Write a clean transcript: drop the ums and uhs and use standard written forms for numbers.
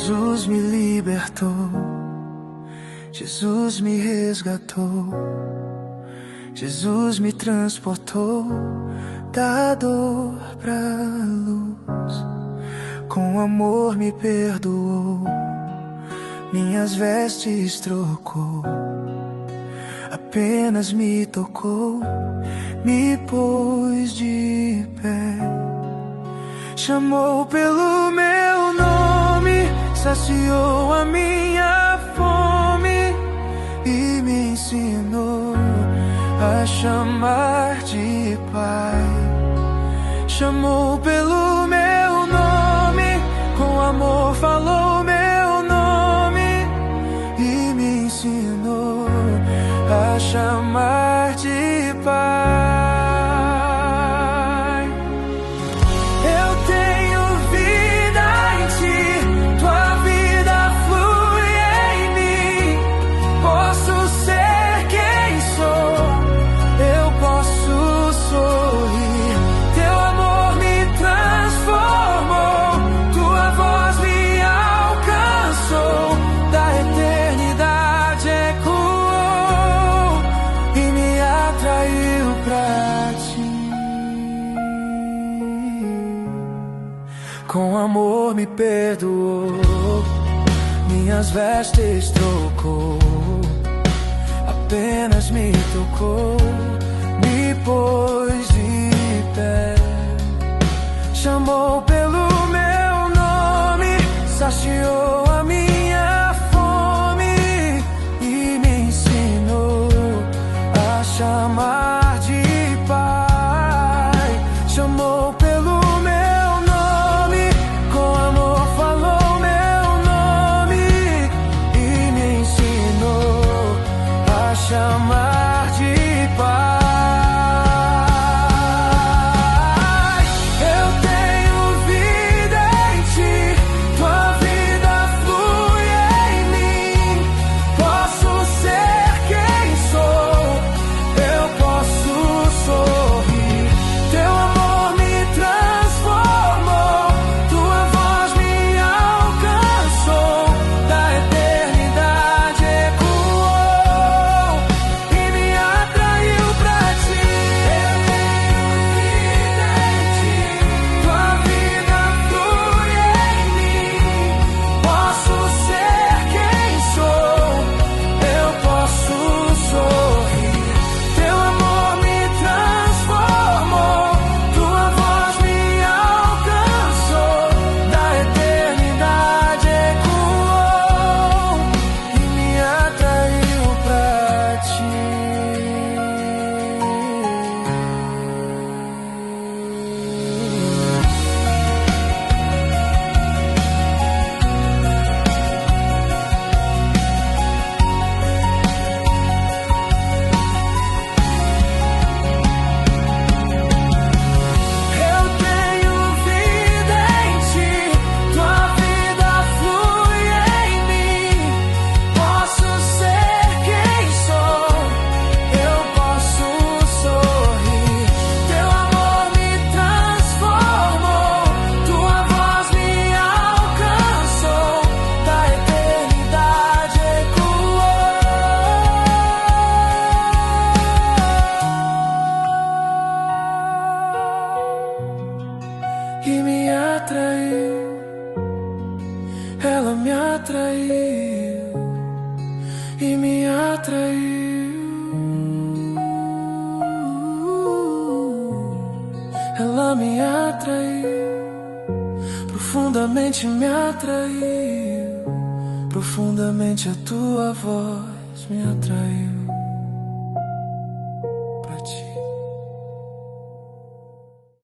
Jesus me libertou, Jesus me resgatou, Jesus me transportou da dor pra luz. Com amor me perdoou, minhas vestes trocou, apenas me tocou, me pôs de pé. Chamou pelo meu nome, saciou a minha fome e me ensinou a chamar de Pai. Chamou pelo meu nome, com amor falou meu nome e me ensinou a chamar de Pai. Com amor me perdoou, minhas vestes trocou, apenas me tocou, me pôs de pé. Chamou pelo meu nome, saciou a minha fome e me ensinou a chamar de Pai. Chamou pelo chamar de Pai. Eu tenho vida em ti, tua vida flui em mim. Posso ser quem sou, eu posso sorrir. Teu amor me transformou, tua voz me alcançou, da eternidade ecoou. E me atraiu, ela me atraiu, e me atraiu, ela me atraiu, profundamente me atraiu, profundamente a tua voz me atraiu.